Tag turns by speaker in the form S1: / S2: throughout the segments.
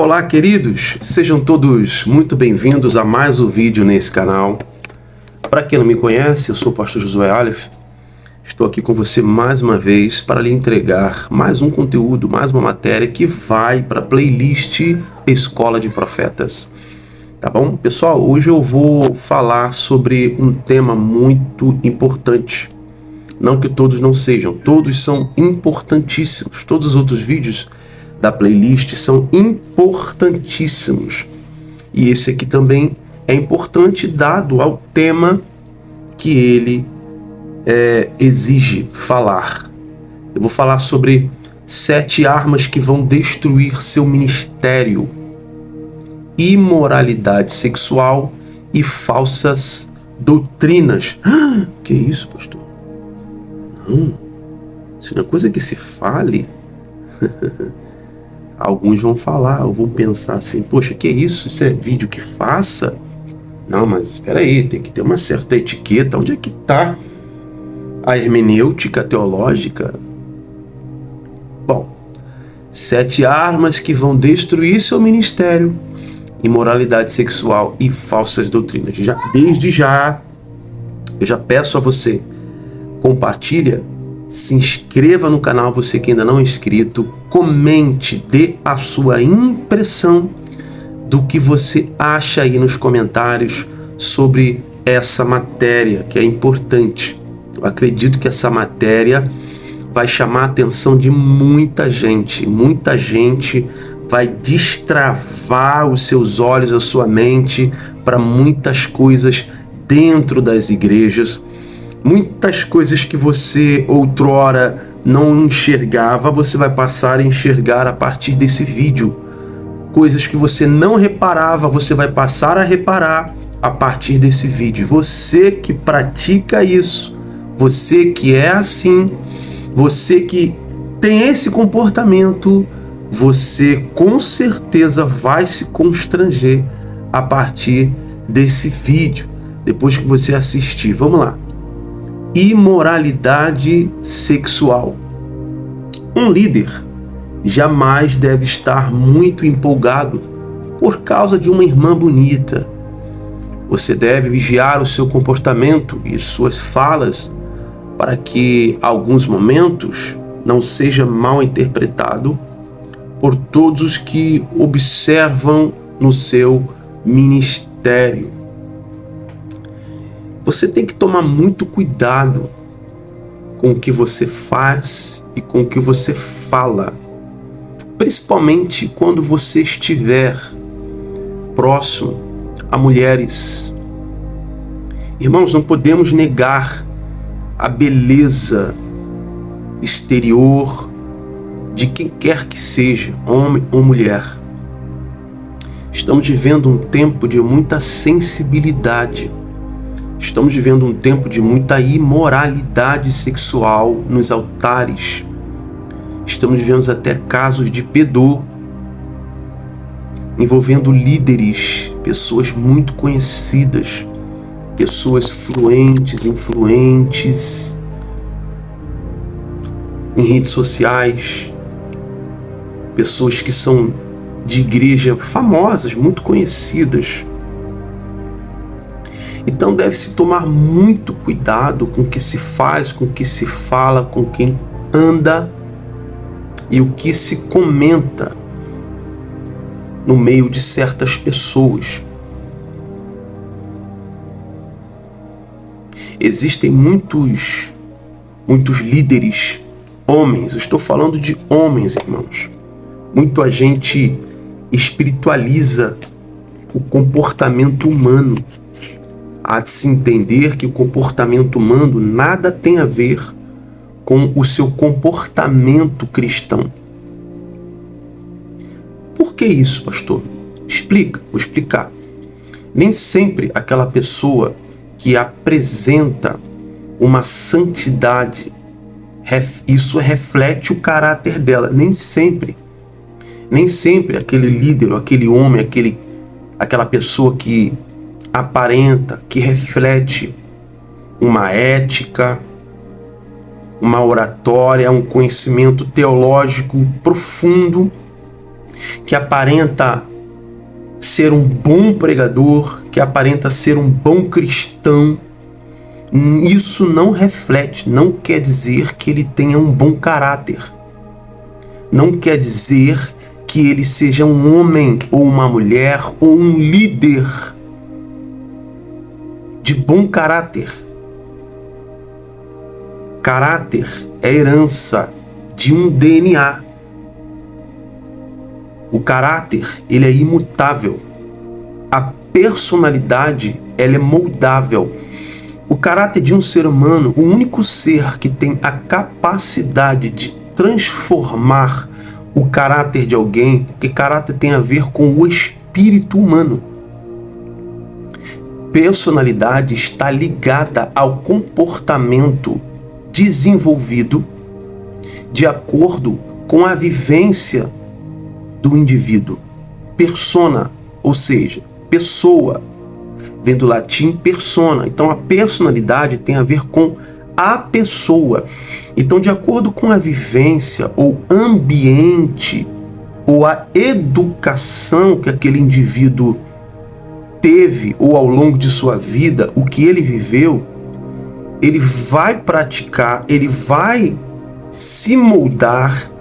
S1: Olá, queridos, sejam todos muito bem-vindos a mais um vídeo nesse canal. Para quem não me conhece, eu sou o pastor Josué Aleph. Estou aqui com você mais uma vez para lhe entregar mais um conteúdo, mais uma matéria que vai para a playlist Escola de Profetas. Tá bom? Pessoal, hoje eu vou falar sobre um tema muito importante. Não que todos não sejam, todos são importantíssimos. Todos os outros vídeos da playlist são importantíssimos. E esse aqui também é importante dado ao tema que ele exige falar. Eu vou falar sobre 7 armas que vão destruir seu ministério: imoralidade sexual e falsas doutrinas. Que isso, pastor? Não, isso não é coisa que se fale. Alguns vão falar, ou vão pensar assim: poxa, que isso? Isso é vídeo que faça? Não, mas espera aí, tem que ter uma certa etiqueta. Onde é que está a hermenêutica teológica? Bom, 7 armas que vão destruir seu ministério: imoralidade sexual e falsas doutrinas. Desde já, eu já peço a você, compartilha, se inscreva no canal, você que ainda não é inscrito, comente, dê a sua impressão do que você acha aí nos comentários sobre essa matéria, que é importante. Eu acredito que essa matéria vai chamar a atenção de muita gente vai destravar os seus olhos, a sua mente para muitas coisas dentro das igrejas. Muitas coisas que você outrora não enxergava, você vai passar a enxergar a partir desse vídeo. Coisas que você não reparava, você vai passar a reparar a partir desse vídeo. Você que pratica isso, você que é assim, você que tem esse comportamento, você com certeza vai se constranger a partir desse vídeo, depois que você assistir. Vamos lá. Imoralidade sexual. Um líder jamais deve estar muito empolgado por causa de uma irmã bonita. Você deve vigiar o seu comportamento e suas falas para que alguns momentos não seja mal interpretado por todos os que observam no seu ministério. Você tem que tomar muito cuidado com o que você faz e com o que você fala, principalmente quando você estiver próximo a mulheres. Irmãos, não podemos negar a beleza exterior de quem quer que seja, homem ou mulher. Estamos vivendo um tempo de muita sensibilidade. Estamos vivendo um tempo de muita imoralidade sexual nos altares. Estamos vivendo até casos de pedô envolvendo líderes, pessoas muito conhecidas, pessoas fluentes, influentes em redes sociais, pessoas que são de igreja famosas, muito conhecidas. Então deve-se tomar muito cuidado com o que se faz, com o que se fala, com quem anda e o que se comenta no meio de certas pessoas. Existem muitos líderes, homens, eu estou falando de homens, irmãos. Muita gente espiritualiza o comportamento humano. Há de se entender que o comportamento humano nada tem a ver com o seu comportamento cristão. Por que isso, pastor? Vou explicar. Nem sempre aquela pessoa que apresenta uma santidade, isso reflete o caráter dela. Nem sempre aquele líder, aquele homem, aquela pessoa que aparenta, que reflete uma ética, uma oratória, um conhecimento teológico profundo, que aparenta ser um bom pregador, que aparenta ser um bom cristão, isso não reflete, não quer dizer que ele tenha um bom caráter. Não quer dizer que ele seja um homem ou uma mulher ou um líder de bom caráter. Caráter é herança de um DNA. O caráter, ele é imutável. A personalidade, ela é moldável. O caráter de um ser humano, o único ser que tem a capacidade de transformar o caráter de alguém, porque caráter tem a ver com o espírito humano. Personalidade está ligada ao comportamento desenvolvido de acordo com a vivência do indivíduo. Persona, ou seja, pessoa, vem do latim persona. Então a personalidade tem a ver com a pessoa. Então, de acordo com a vivência ou ambiente ou a educação que aquele indivíduo teve ou ao longo de sua vida, o que ele viveu, ele vai praticar, ele vai se moldar,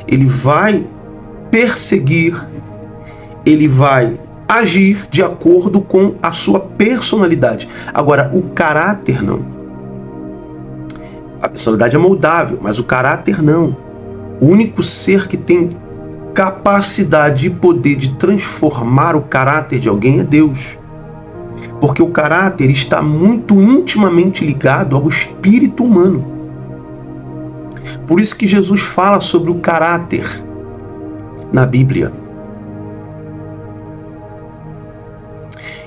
S1: ele vai perseguir, ele vai agir de acordo com a sua personalidade. Agora, o caráter não. A personalidade é moldável, mas o caráter não. O único ser que tem capacidade e poder de transformar o caráter de alguém é Deus. Porque o caráter está muito intimamente ligado ao espírito humano. Por isso que Jesus fala sobre o caráter na Bíblia.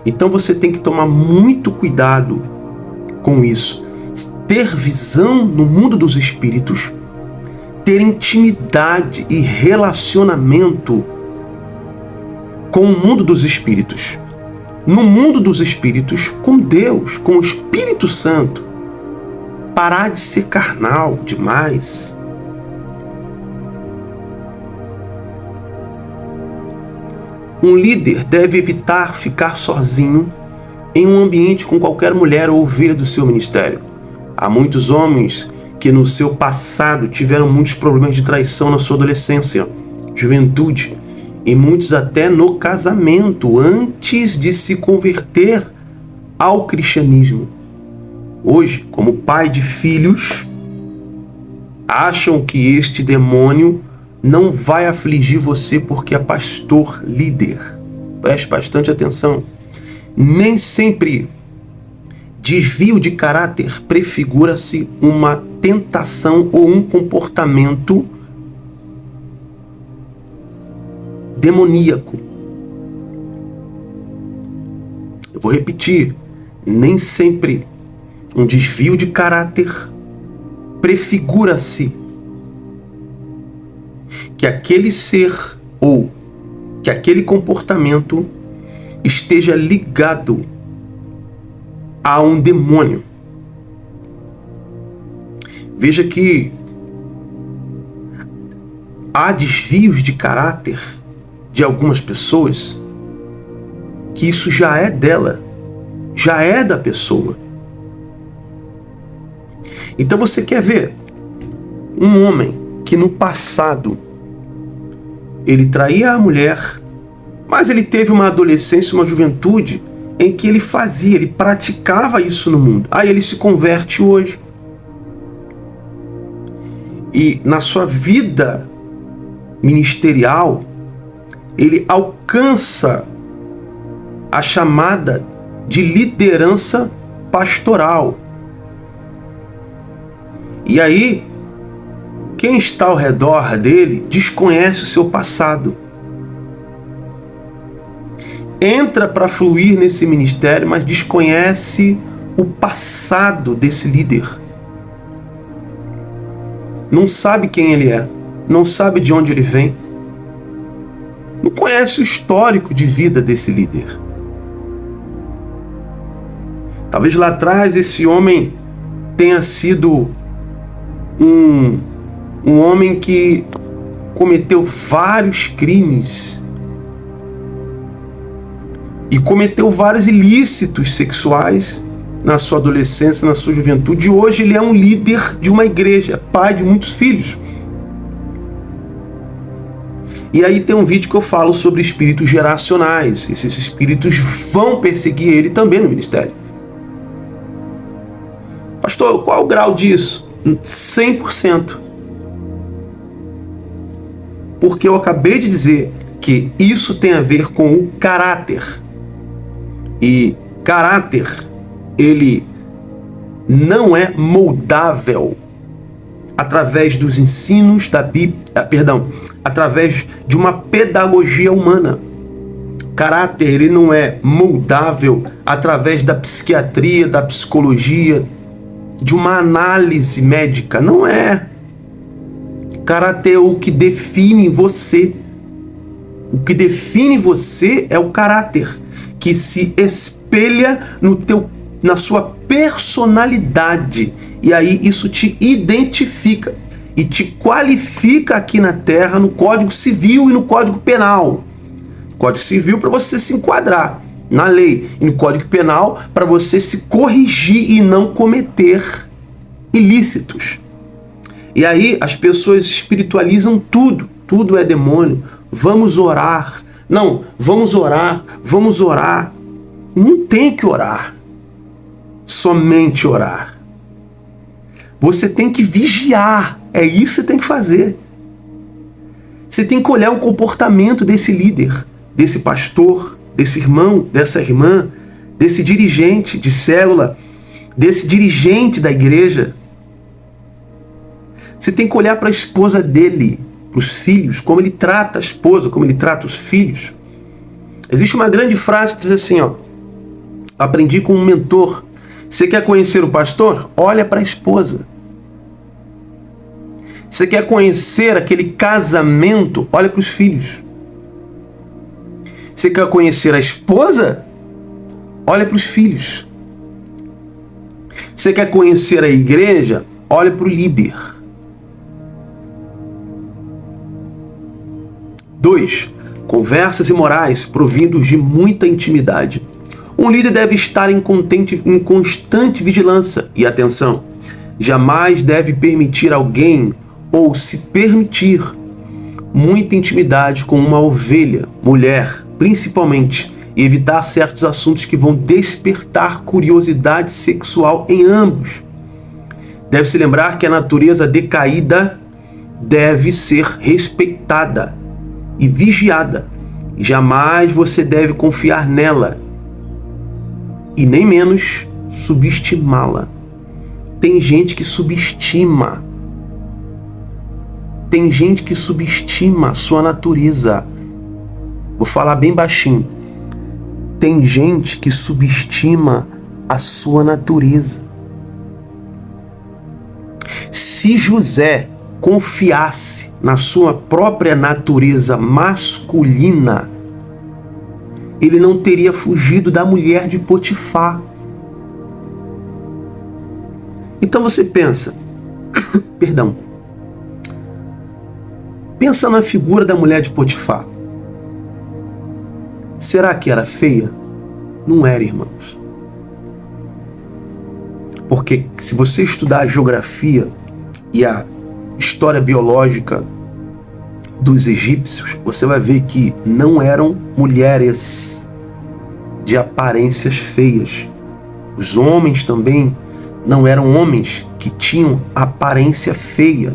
S1: Então você tem que tomar muito cuidado com isso. Ter visão no mundo dos espíritos, ter intimidade e relacionamento com o mundo dos espíritos. No mundo dos espíritos, com Deus, com o Espírito Santo. Parar de ser carnal demais. Um líder deve evitar ficar sozinho em um ambiente com qualquer mulher ou ovelha do seu ministério. Há muitos homens que no seu passado tiveram muitos problemas de traição na sua adolescência, juventude, e muitos até no casamento, antes de se converter ao cristianismo. Hoje, como pai de filhos, acham que este demônio não vai afligir você porque é pastor líder. Preste bastante atenção. Nem sempre desvio de caráter prefigura-se uma tentação ou um comportamento demoníaco. Eu vou repetir. Nem sempre um desvio de caráter prefigura-se que aquele ser ou que aquele comportamento esteja ligado a um demônio. Veja que há desvios de caráter de algumas pessoas que isso já é dela, já é da pessoa. Então você quer ver um homem que no passado ele traía a mulher, mas ele teve uma adolescência, uma juventude em que ele praticava isso no mundo. Aí ele se converte hoje. E na sua vida ministerial, ele alcança a chamada de liderança pastoral. E aí, quem está ao redor dele desconhece o seu passado. Entra para fluir nesse ministério, mas desconhece o passado desse líder. Não sabe quem ele é, não sabe de onde ele vem, não conhece o histórico de vida desse líder. Talvez lá atrás esse homem tenha sido um homem que, cometeu vários crimes e cometeu vários ilícitos sexuais na sua adolescência, na sua juventude. E hoje ele é um líder de uma igreja, pai de muitos filhos. E aí tem um vídeo que eu falo sobre espíritos geracionais. Esses espíritos vão perseguir ele também no ministério. Pastor, qual é o grau disso? 100%. Porque eu acabei de dizer que isso tem a ver com o caráter. E caráter, ele não é moldável através dos ensinos da Bíblia, através de uma pedagogia humana. Caráter, ele não é moldável através da psiquiatria, da psicologia, de uma análise médica. Não é. Caráter é o que define você. O que define você é o caráter, que se espelha na sua personalidade. E aí isso te identifica e te qualifica aqui na Terra, no Código Civil e no Código Penal. Código Civil para você se enquadrar na lei, e no Código Penal para você se corrigir e não cometer ilícitos. E aí as pessoas espiritualizam tudo. Tudo é demônio. Vamos orar. Não, vamos orar. Não tem que orar. Somente orar. Você tem que vigiar. É isso que você tem que fazer. Você tem que olhar o comportamento desse líder, desse pastor, desse irmão, dessa irmã, desse dirigente de célula, desse dirigente da igreja. Você tem que olhar para a esposa dele, para os filhos, como ele trata a esposa, como ele trata os filhos. Existe uma grande frase que diz assim, ó, aprendi com um mentor: você quer conhecer o pastor? Olha para a esposa. Você quer conhecer aquele casamento? Olha para os filhos. Você quer conhecer a esposa? Olha para os filhos. Você quer conhecer a igreja? Olha para o líder. 2. Conversas imorais provindos de muita intimidade. Um líder deve estar em constante vigilância e atenção. Jamais deve permitir alguém ou se permitir muita intimidade com uma ovelha, mulher, principalmente, e evitar certos assuntos que vão despertar curiosidade sexual em ambos. Deve-se lembrar que a natureza decaída deve ser respeitada e vigiada. Jamais você deve confiar nela e nem menos subestimá-la. Tem gente que subestima. Tem gente que subestima a sua natureza. Vou falar bem baixinho. Tem gente que subestima a sua natureza. Se José confiasse na sua própria natureza masculina, ele não teria fugido da mulher de Potifar. Então você pensa, pensa na figura da mulher de Potifar. Será que era feia? Não era, irmãos. Porque se você estudar a geografia e a história biológica dos egípcios, você vai ver que não eram mulheres de aparências feias. Os homens também não eram homens que tinham aparência feia.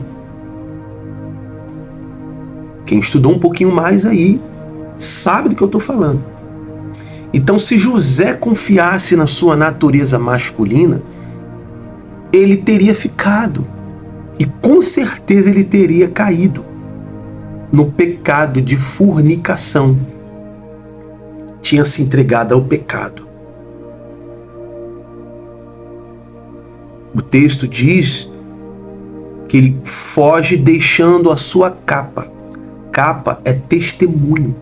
S1: Quem estudou um pouquinho mais aí sabe do que eu estou falando. Então, se José confiasse na sua natureza masculina, ele teria ficado. E com certeza ele teria caído no pecado de fornicação. Tinha se entregado ao pecado. O texto diz que ele foge deixando a sua capa. Capa é testemunho.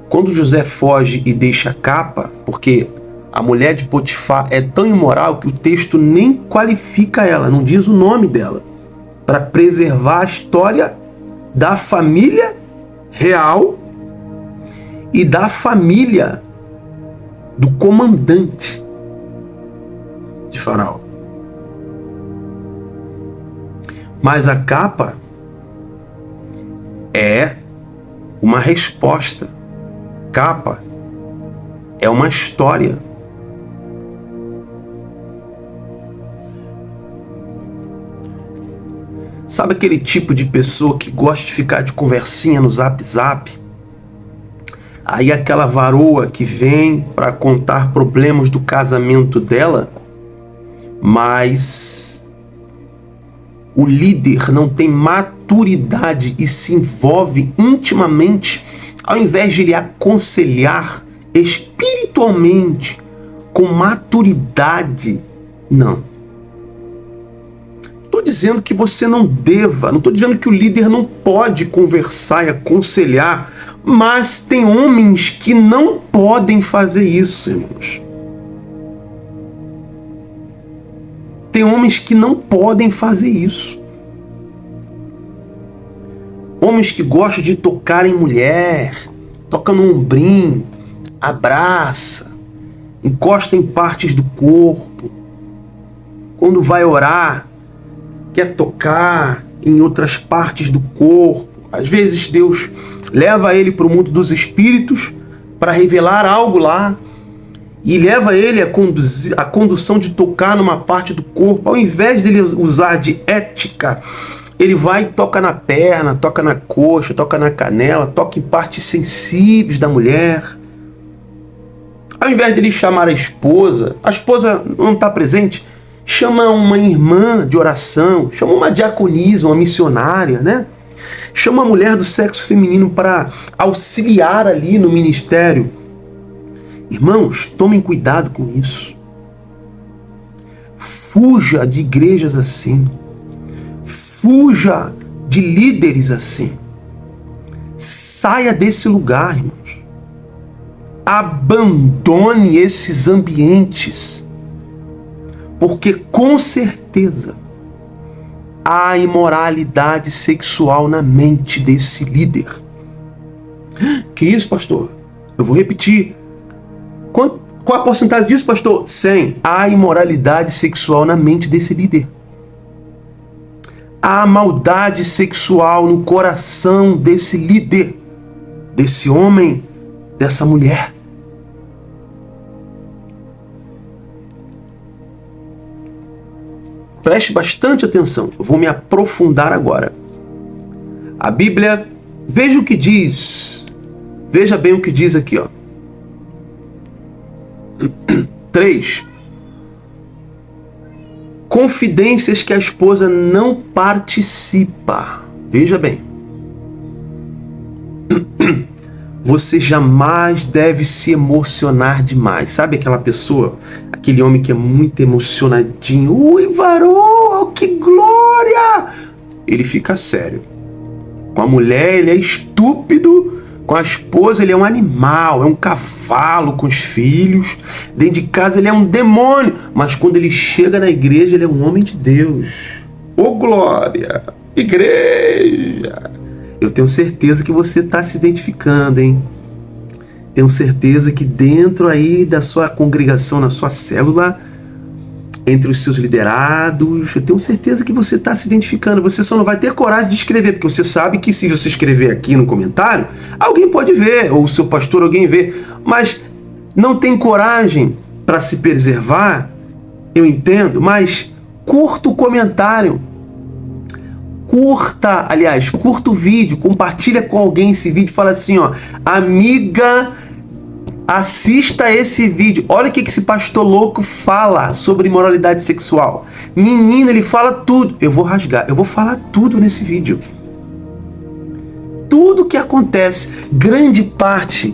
S1: Quando José foge e deixa a capa, porque a mulher de Potifar é tão imoral que o texto nem qualifica ela, não diz o nome dela. para preservar a história da família real e da família do comandante de Faraó. Mas a capa é uma resposta. Capa é uma história. Sabe aquele tipo de pessoa que gosta de ficar de conversinha no Zap? Aí aquela varoa que vem para contar problemas do casamento dela, mas o líder não tem maturidade e se envolve intimamente, ao invés de ele aconselhar espiritualmente, com maturidade. Não. Estou dizendo que você não deva, não estou dizendo que o líder não pode conversar e aconselhar, mas tem homens que não podem fazer isso, irmãos. Tem homens que não podem fazer isso. Homens que gostam de tocar em mulher, toca no ombrinho, abraça, encosta em partes do corpo. Quando vai orar, quer tocar em outras partes do corpo. Às vezes Deus leva ele para o mundo dos espíritos para revelar algo lá e leva ele a condução de tocar numa parte do corpo. Ao invés dele usar de ética, ele vai e toca na perna, toca na coxa, toca na canela, toca em partes sensíveis da mulher. Ao invés dele chamar a esposa não está presente, chama uma irmã de oração, chama uma diaconisa, uma missionária, né? Chama a mulher do sexo feminino para auxiliar ali no ministério. Irmãos, tomem cuidado com isso. Fuja de igrejas assim. Fuja de líderes assim. Saia desse lugar, irmãos. Abandone esses ambientes. Porque com certeza há imoralidade sexual na mente desse líder. Que isso, pastor? Eu vou repetir. Qual a porcentagem disso, pastor? 100. Há imoralidade sexual na mente desse líder. Há maldade sexual no coração desse líder, desse homem, dessa mulher. Preste bastante atenção, eu vou me aprofundar agora. A Bíblia, veja o que diz, veja bem o que diz aqui, ó. 3. Confidências que a esposa não participa. Veja bem. Você jamais deve se emocionar demais. Sabe aquela pessoa, aquele homem que é muito emocionadinho? Ui, varô, que glória! Ele fica sério. Com a mulher ele é estúpido, com a esposa ele é um animal, é um cavalo com os filhos. Dentro de casa ele é um demônio, mas quando ele chega na igreja ele é um homem de Deus. Ô glória! Igreja! Eu tenho certeza que você está se identificando, hein? Tenho certeza que dentro aí da sua congregação, na sua célula, entre os seus liderados, eu tenho certeza que você está se identificando. Você só não vai ter coragem de escrever, porque você sabe que se você escrever aqui no comentário, alguém pode ver, ou o seu pastor, alguém vê, mas não tem coragem para se preservar, eu entendo, mas curta o comentário. Curta o vídeo, compartilha com alguém esse vídeo, fala assim, ó, amiga, assista esse vídeo. Olha o que esse pastor louco fala sobre imoralidade sexual. Menina, ele fala tudo. Eu vou rasgar, eu vou falar tudo nesse vídeo. Tudo que acontece, grande parte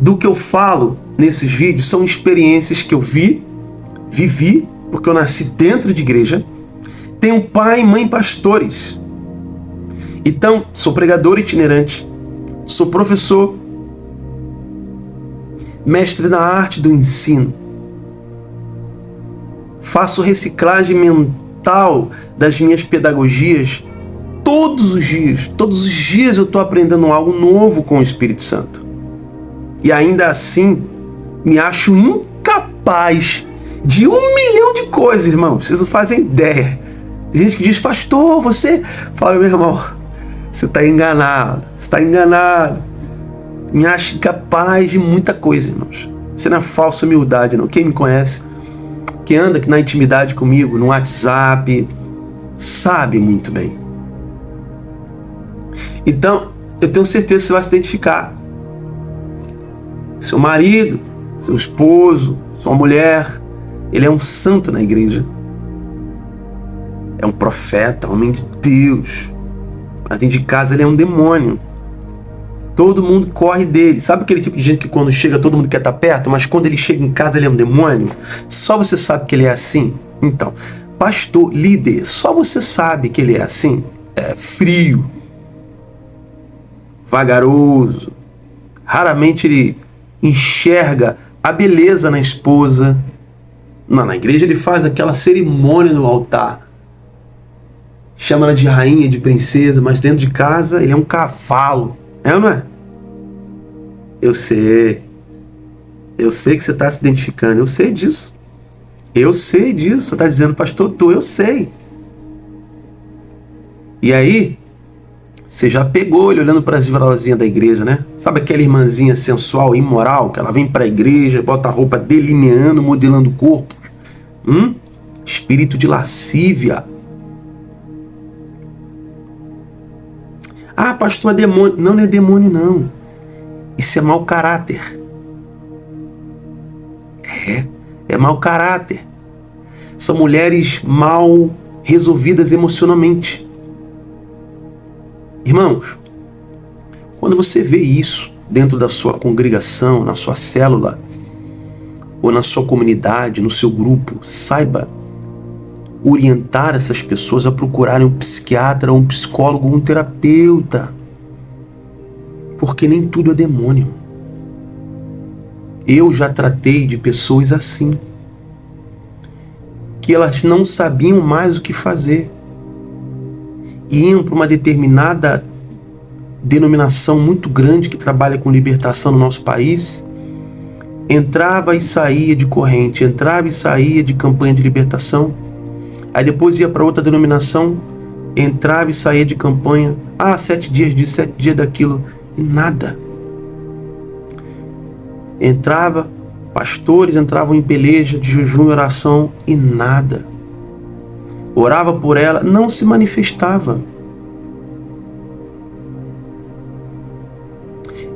S1: do que eu falo nesses vídeos são experiências que eu vivi, porque eu nasci dentro de igreja. Tenho pai e mãe pastores. Então, sou pregador itinerante, sou professor, mestre na arte do ensino. Faço reciclagem total das minhas pedagogias, todos os dias eu estou aprendendo algo novo com o Espírito Santo. E ainda assim, me acho incapaz de 1 milhão de coisas, irmão. Vocês não fazem ideia. Tem gente que diz, pastor, você... Fala, meu irmão, você está enganado. Me acho incapaz de muita coisa, irmãos. Isso não é falsa humildade, não. Quem me conhece, quem anda aqui na intimidade comigo, no WhatsApp, sabe muito bem. Então, eu tenho certeza que você vai se identificar. Seu marido, seu esposo, sua mulher, ele é um santo na igreja. É um profeta, homem de Deus. Mas dentro de casa ele é um demônio. Todo mundo corre dele. Sabe aquele tipo de gente que quando chega todo mundo quer estar perto, mas quando ele chega em casa ele é um demônio? Só você sabe que ele é assim? Então, pastor, líder, só você sabe que ele é assim? É frio, vagaroso. Raramente ele enxerga a beleza na esposa. Não, na igreja ele faz aquela cerimônia no altar. Chama ela de rainha, de princesa, mas dentro de casa ele é um cavalo. É ou não é? Eu sei que você está se identificando. Eu sei disso. Você está dizendo, pastor, eu sei. E aí, você já pegou ele olhando para as irmãzinhas da igreja, né? Sabe aquela irmãzinha sensual, imoral, que ela vem para a igreja, bota a roupa delineando, modelando o corpo? Espírito de lascívia. Ah, pastor, é demônio. Não é demônio, não. Isso é mau caráter. É mau caráter. São mulheres mal resolvidas emocionalmente. Irmãos, quando você vê isso dentro da sua congregação, na sua célula, ou na sua comunidade, no seu grupo, saiba orientar essas pessoas a procurarem um psiquiatra, um psicólogo, um terapeuta. Porque nem tudo é demônio. Eu já tratei de pessoas assim, que elas não sabiam mais o que fazer. Iam para uma determinada denominação muito grande que trabalha com libertação no nosso país, entrava e saía de corrente, entrava e saía de campanha de libertação, aí depois ia para outra denominação, entrava e saía de campanha, 7 dias disso, 7 dias daquilo, e nada. Pastores entravam em peleja de jejum e oração, e nada. Orava por ela, não se manifestava.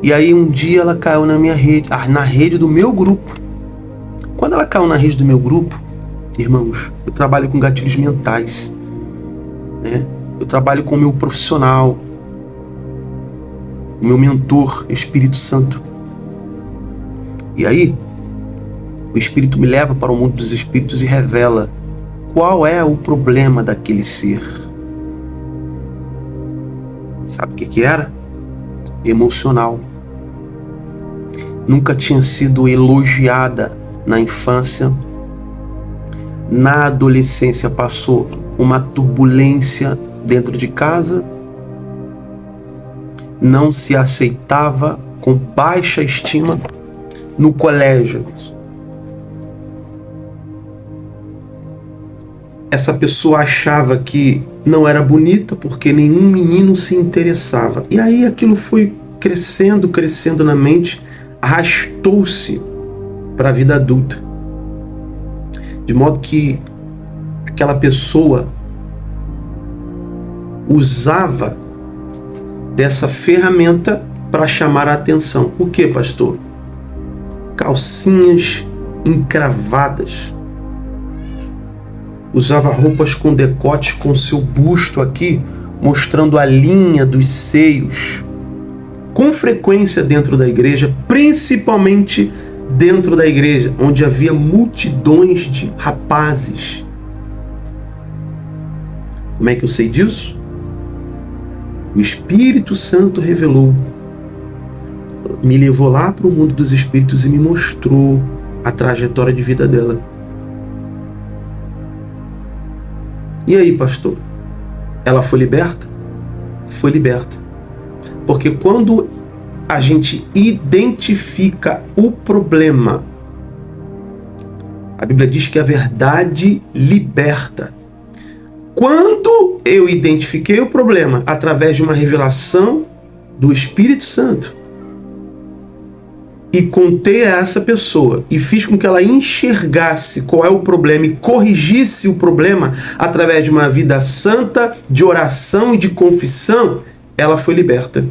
S1: E aí um dia ela caiu na minha rede, na rede do meu grupo. Quando ela caiu na rede do meu grupo, irmãos, eu trabalho com gatilhos mentais, né? Eu trabalho com o meu profissional, o meu mentor, Espírito Santo. E aí, o Espírito me leva para o mundo dos espíritos e revela qual é o problema daquele ser. Sabe o que era? Emocional. Nunca tinha sido elogiada na infância. Na adolescência passou uma turbulência dentro de casa. Não se aceitava, com baixa estima. No colégio, essa pessoa achava que não era bonita porque nenhum menino se interessava. E aí aquilo foi crescendo na mente, arrastou-se para a vida adulta. De modo que aquela pessoa usava dessa ferramenta para chamar a atenção. O que, pastor? Calcinhas encravadas. Usava roupas com decote, com seu busto aqui, mostrando a linha dos seios. Com frequência dentro da igreja, principalmente dentro da igreja, onde havia multidões de rapazes. Como é que eu sei disso? O Espírito Santo revelou. Me levou lá para o mundo dos espíritos e me mostrou a trajetória de vida dela. E aí, pastor? Ela foi liberta? Foi liberta. Porque quando a gente identifica o problema, a Bíblia diz que a verdade liberta. Quando eu identifiquei o problema através de uma revelação do Espírito Santo e contei a essa pessoa e fiz com que ela enxergasse qual é o problema e corrigisse o problema através de uma vida santa, de oração e de confissão, ela foi liberta.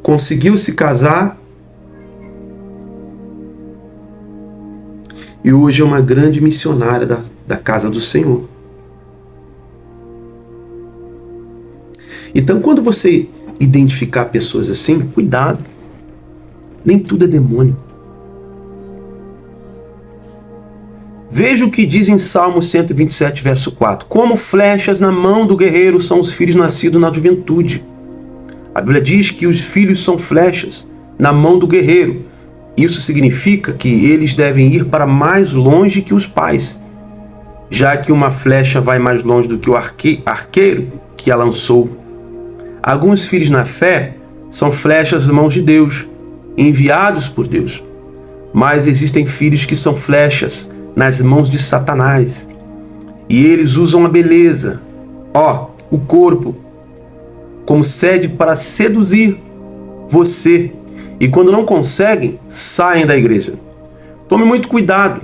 S1: Conseguiu se casar e hoje é uma grande missionária da casa do Senhor. Então, quando você identificar pessoas assim, cuidado. Nem tudo é demônio. Veja o que diz em Salmo 127, verso 4. Como flechas na mão do guerreiro são os filhos nascidos na juventude. A Bíblia diz que os filhos são flechas na mão do guerreiro. Isso significa que eles devem ir para mais longe que os pais, já que uma flecha vai mais longe do que o arqueiro que a lançou. Alguns filhos na fé são flechas nas mãos de Deus, enviados por Deus. Mas existem filhos que são flechas nas mãos de Satanás. E eles usam a beleza, o corpo, como sede para seduzir você. E quando não conseguem, saem da igreja. Tome muito cuidado.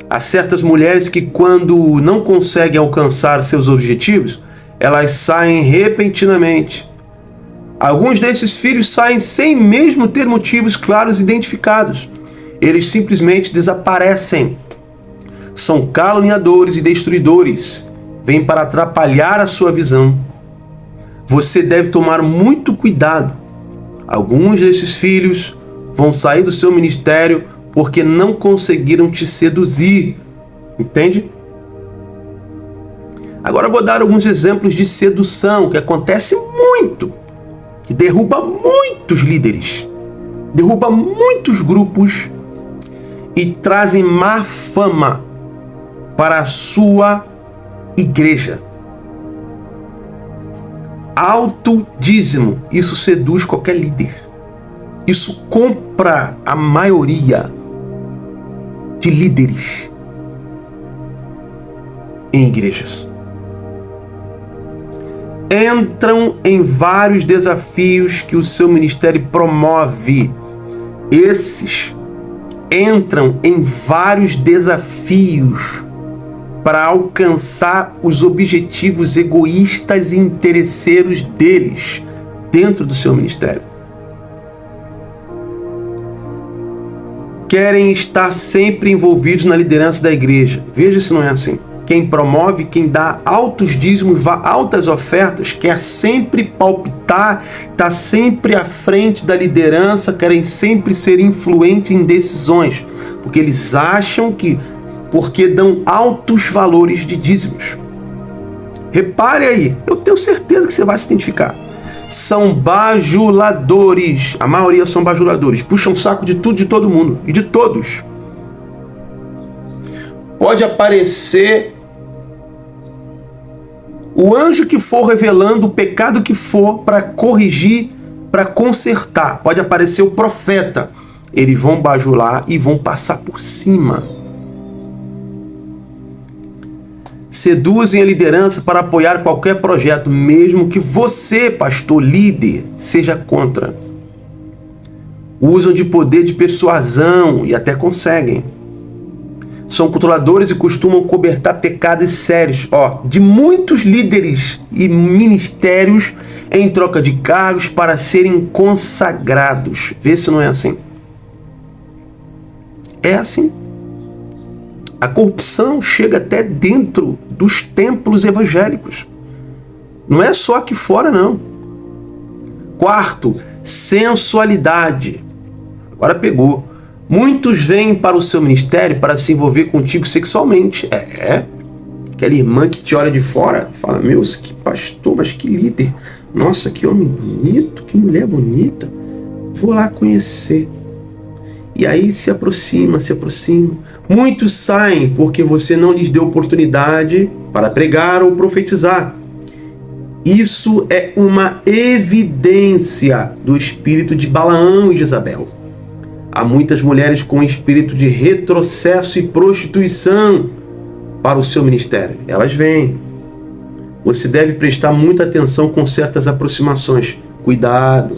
S1: Há certas mulheres que, quando não conseguem alcançar seus objetivos, elas saem repentinamente. Alguns desses filhos saem sem mesmo ter motivos claros identificados. Eles simplesmente desaparecem. São caluniadores e destruidores. Vêm para atrapalhar a sua visão. Você deve tomar muito cuidado. Alguns desses filhos vão sair do seu ministério porque não conseguiram te seduzir. Entende? Agora eu vou dar alguns exemplos de sedução que acontece muito, que derruba muitos líderes, derruba muitos grupos e trazem má fama para a sua igreja. Alto dízimo, isso seduz qualquer líder. Isso compra a maioria de líderes em igrejas. Entram em vários desafios que o seu ministério promove. Esses entram em vários desafios para alcançar os objetivos egoístas e interesseiros deles dentro do seu ministério. Querem estar sempre envolvidos na liderança da igreja. Veja se não é assim. Quem promove, quem dá altos dízimos, altas ofertas, quer sempre palpitar, está sempre à frente da liderança, querem sempre ser influentes em decisões, porque eles acham que porque dão altos valores de dízimos. Repare aí, eu tenho certeza que você vai se identificar. São bajuladores, a maioria são bajuladores, puxam o saco de tudo, de todo mundo e de todos. Pode aparecer o anjo que for revelando o pecado que for para corrigir, para consertar. Pode aparecer o profeta. Eles vão bajular e vão passar por cima. Seduzem a liderança para apoiar qualquer projeto, mesmo que você, pastor, líder, seja contra. Usam de poder de persuasão e até conseguem. São controladores e costumam cobertar pecados sérios, de muitos líderes e ministérios em troca de cargos para serem consagrados. Vê se não é assim. É assim. A corrupção chega até dentro dos templos evangélicos. Não é só aqui fora, não. Quarto, sensualidade. Agora pegou. Muitos vêm para o seu ministério para se envolver contigo sexualmente. Aquela irmã que te olha de fora e fala, meu, que pastor, mas que líder. Nossa, que homem bonito, que mulher bonita. Vou lá conhecer. E aí se aproxima, se aproxima. Muitos saem porque você não lhes deu oportunidade para pregar ou profetizar. Isso é uma evidência do espírito de Balaão e Jezabel. Há muitas mulheres com espírito de retrocesso e prostituição para o seu ministério. Elas vêm. Você deve prestar muita atenção com certas aproximações. Cuidado.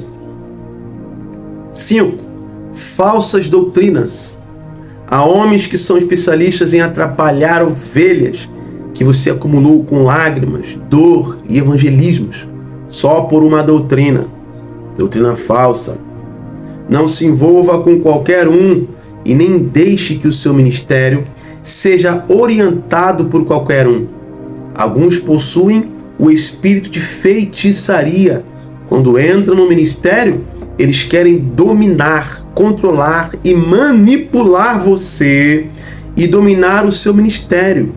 S1: 5. Falsas doutrinas. Há homens que são especialistas em atrapalhar ovelhas que você acumulou com lágrimas, dor e evangelismos, só por uma doutrina falsa. Não se envolva com qualquer um e nem deixe que o seu ministério seja orientado por qualquer um. Alguns possuem o espírito de feitiçaria. Quando entram no ministério, eles querem dominar, controlar e manipular você e dominar o seu ministério.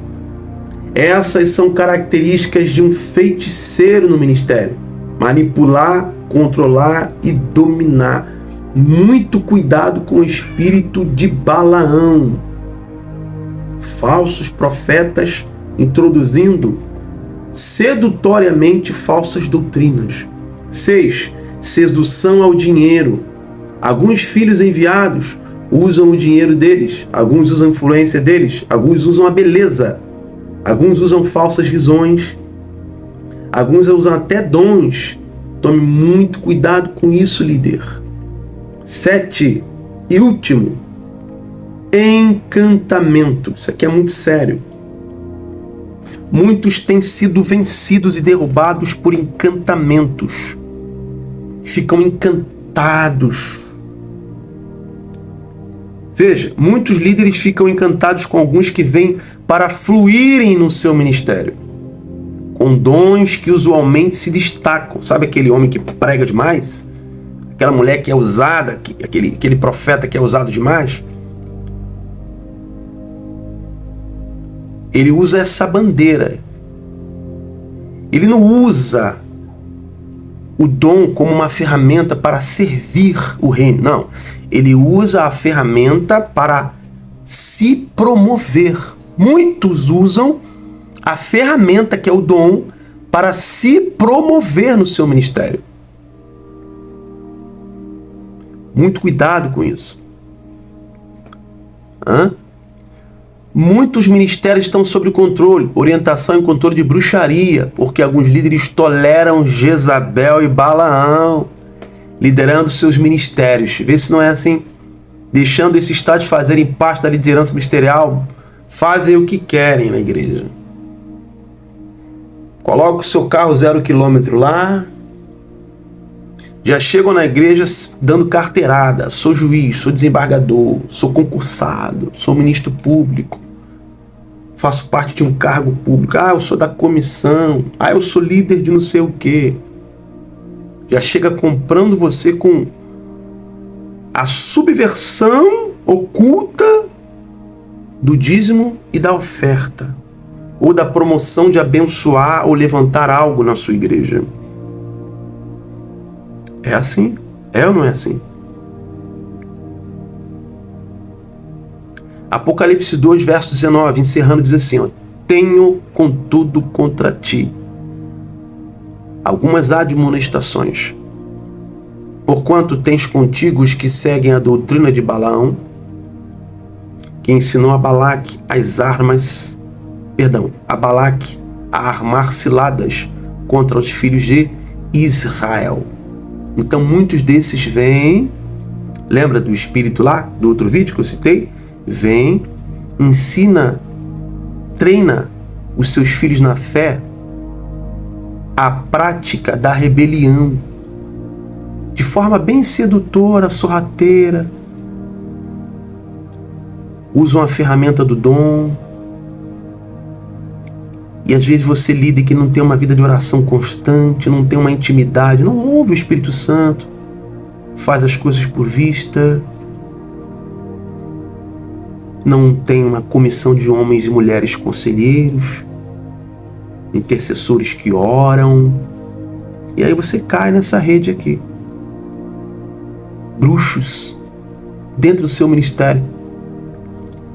S1: Essas são características de um feiticeiro no ministério. Manipular, controlar e dominar. Muito cuidado com o espírito de Balaão. Falsos profetas introduzindo sedutoriamente falsas doutrinas. 6. Sedução ao dinheiro. Alguns filhos enviados usam o dinheiro deles, alguns usam a influência deles, alguns usam a beleza, alguns usam falsas visões, alguns usam até dons. Tome muito cuidado com isso, líder. 7. E último, encantamento. Isso aqui é muito sério. Muitos têm sido vencidos e derrubados por encantamentos. Ficam encantados. Veja, muitos líderes ficam encantados com alguns que vêm para fluírem no seu ministério, com dons que usualmente se destacam. Sabe aquele homem que prega demais? Aquela mulher que é usada, aquele profeta que é usado demais? Ele usa essa bandeira. Ele não usa o dom como uma ferramenta para servir o reino. Não. Ele usa a ferramenta para se promover. Muitos usam a ferramenta, que é o dom, para se promover no seu ministério. Muito cuidado com isso. Muitos ministérios estão sob controle, orientação e controle de bruxaria, porque alguns líderes toleram Jezabel e Balaão, liderando seus ministérios. Vê se não é assim. Deixando esses estados fazerem parte da liderança ministerial, fazem o que querem na igreja. Coloca o seu carro 0 km lá, já chegam na igreja dando carteirada. Sou juiz, sou desembargador, sou concursado, sou ministro público, faço parte de um cargo público. Eu sou da comissão. Eu sou líder de não sei o quê. Já chega comprando você com a subversão oculta do dízimo e da oferta, ou da promoção de abençoar ou levantar algo na sua igreja. É assim? É ou não é assim? Apocalipse 2, verso 19, encerrando, diz assim: tenho contudo contra ti algumas admoestações, porquanto tens contigo os que seguem a doutrina de Balaão, que ensinou a Balaque a Balaque a armar ciladas contra os filhos de Israel. Então muitos desses vêm, lembra do espírito lá, do outro vídeo que eu citei? Vem, ensina, treina os seus filhos na fé a prática da rebelião, de forma bem sedutora, sorrateira. Usam a ferramenta do dom. E às vezes você lida que não tem uma vida de oração constante, não tem uma intimidade, não ouve o Espírito Santo, faz as coisas por vista, não tem uma comissão de homens e mulheres conselheiros, intercessores que oram. E aí você cai nessa rede aqui. Bruxos dentro do seu ministério.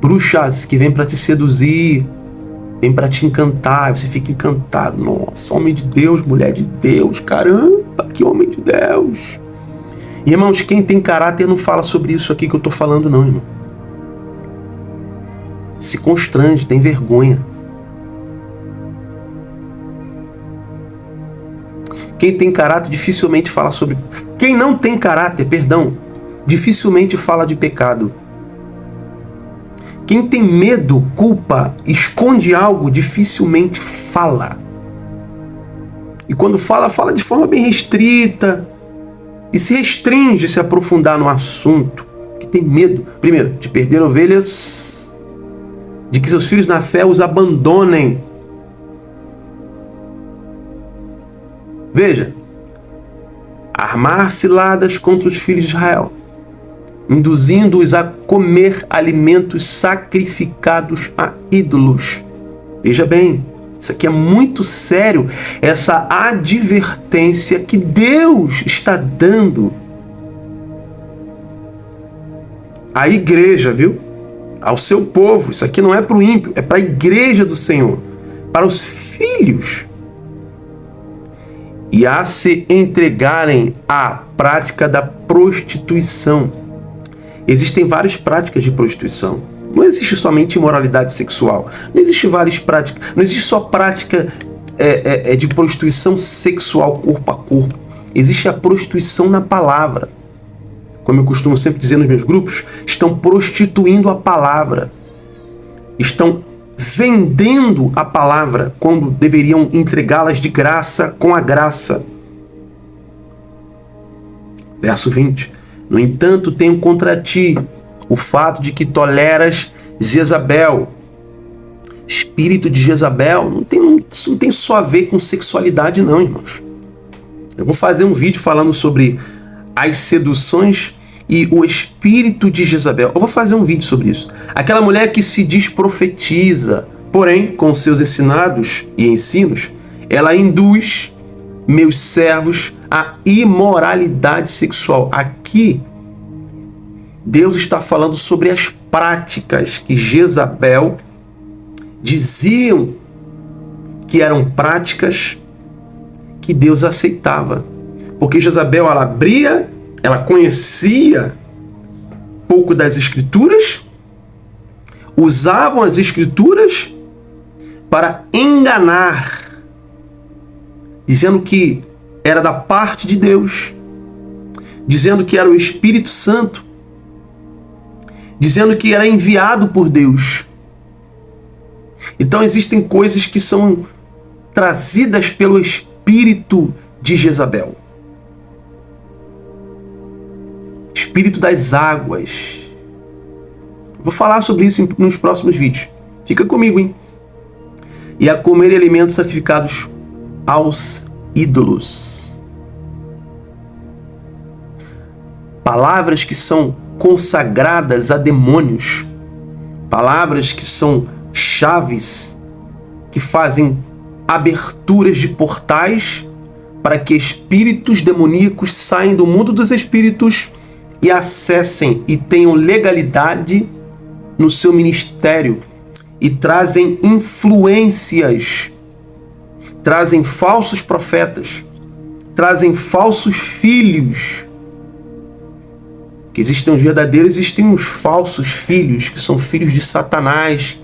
S1: Bruxas que vêm para te seduzir, vêm para te encantar, você fica encantado. Nossa, homem de Deus, mulher de Deus, caramba, que homem de Deus. Irmãos, quem tem caráter não fala sobre isso aqui que eu estou falando não, irmão. Se constrange, tem vergonha. Quem tem caráter dificilmente fala sobre... Quem não tem caráter, perdão, dificilmente fala de pecado. Quem tem medo, culpa, esconde algo, dificilmente fala. E quando fala, fala de forma bem restrita. E se restringe a se aprofundar no assunto. Que tem medo, primeiro, de perder ovelhas, de que seus filhos na fé os abandonem. Veja, armar ciladas contra os filhos de Israel, induzindo-os a comer alimentos sacrificados a ídolos. Veja bem, isso aqui é muito sério, essa advertência que Deus está dando à igreja, viu? Ao seu povo. Isso aqui não é para o ímpio, é para a igreja do Senhor, para os filhos. E a se entregarem à prática da prostituição. Existem várias práticas de prostituição. Não existe somente imoralidade sexual. Não existe várias práticas. Não existe só prática de prostituição sexual corpo a corpo. Existe a prostituição na palavra. Como eu costumo sempre dizer nos meus grupos, estão prostituindo a palavra. Estão vendendo a palavra quando deveriam entregá-las de graça com a graça. Verso 20. No entanto, tenho contra ti o fato de que toleras Jezabel. Espírito de Jezabel isso não tem só a ver com sexualidade não, irmãos. Eu vou fazer um vídeo falando sobre as seduções e o espírito de Jezabel. Eu vou fazer um vídeo sobre isso. Aquela mulher que se diz profetiza, porém, com seus ensinados e ensinos, ela induz meus servos à imoralidade sexual. Aqui, Deus está falando sobre as práticas que Jezabel diziam que eram práticas que Deus aceitava. Porque Jezabel, ela abria, ela conhecia pouco das Escrituras, usavam as Escrituras para enganar, dizendo que era da parte de Deus, dizendo que era o Espírito Santo, dizendo que era enviado por Deus. Então existem coisas que são trazidas pelo espírito de Jezabel. Espírito das águas. Vou falar sobre isso nos próximos vídeos. Fica comigo, hein? E a comer alimentos sacrificados aos ídolos. Palavras que são consagradas a demônios. Palavras que são chaves, que fazem aberturas de portais para que espíritos demoníacos saiam do mundo dos espíritos e acessem e tenham legalidade no seu ministério e trazem influências, trazem falsos profetas, trazem falsos filhos. Que existem os verdadeiros, existem os falsos filhos, que são filhos de Satanás,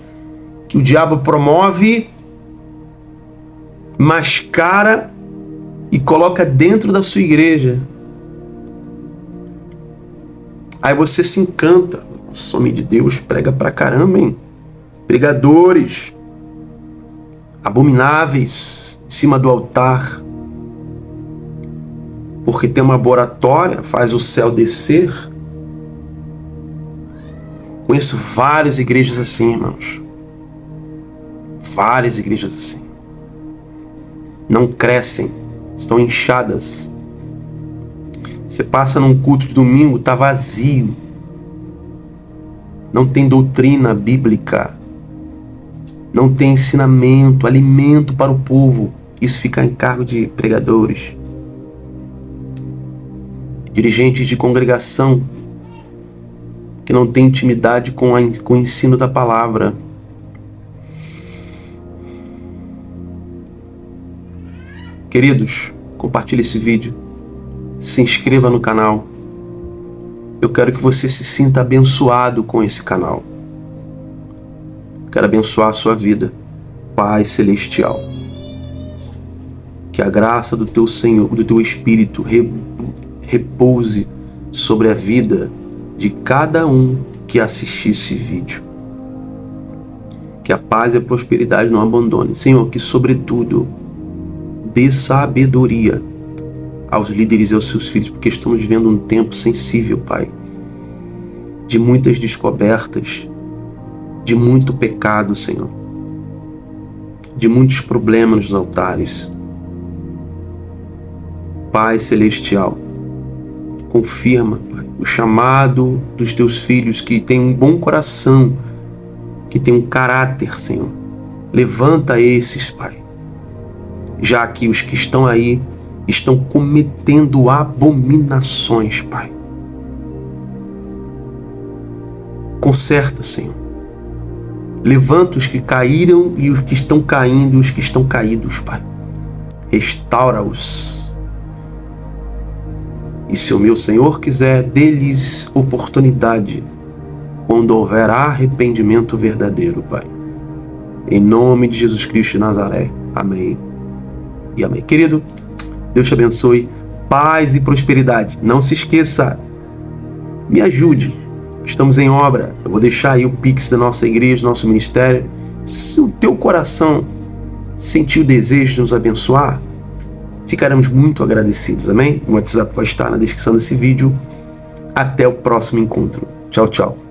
S1: que o diabo promove, mascara e coloca dentro da sua igreja. Aí você se encanta. Nossa, homem de Deus prega pra caramba, hein? Pregadores abomináveis em cima do altar, porque tem uma oratória, faz o céu descer. Conheço várias igrejas assim, irmãos. Várias igrejas assim. Não crescem, estão inchadas. Você passa num culto de domingo, está vazio. Não tem doutrina bíblica. Não tem ensinamento, alimento para o povo. Isso fica em cargo de pregadores, dirigentes de congregação, que não tem intimidade com o ensino da palavra. Queridos, compartilhe esse vídeo, se inscreva no canal. Eu quero que você se sinta abençoado com esse canal. Quero abençoar a sua vida, Pai Celestial. Que a graça do teu Senhor, do teu Espírito repouse sobre a vida de cada um que assistir esse vídeo. Que a paz e a prosperidade não abandone. Senhor, que sobretudo dê sabedoria aos líderes e aos seus filhos, porque estamos vivendo um tempo sensível, Pai, de muitas descobertas, de muito pecado, Senhor, de muitos problemas nos altares. Pai Celestial, confirma, Pai, o chamado dos teus filhos que têm um bom coração, que têm um caráter, Senhor. Levanta esses, Pai, já que os que estão aí estão cometendo abominações, Pai. Conserta, Senhor. Levanta os que caíram e os que estão caindo e os que estão caídos, Pai. Restaura-os. E se o meu Senhor quiser, dê-lhes oportunidade quando houver arrependimento verdadeiro, Pai. Em nome de Jesus Cristo de Nazaré. Amém e amém. Querido, Deus te abençoe, paz e prosperidade. Não se esqueça, me ajude. Estamos em obra. Eu vou deixar aí o Pix da nossa igreja, do nosso ministério. Se o teu coração sentir o desejo de nos abençoar, ficaremos muito agradecidos, amém? O WhatsApp vai estar na descrição desse vídeo. Até o próximo encontro. Tchau, tchau.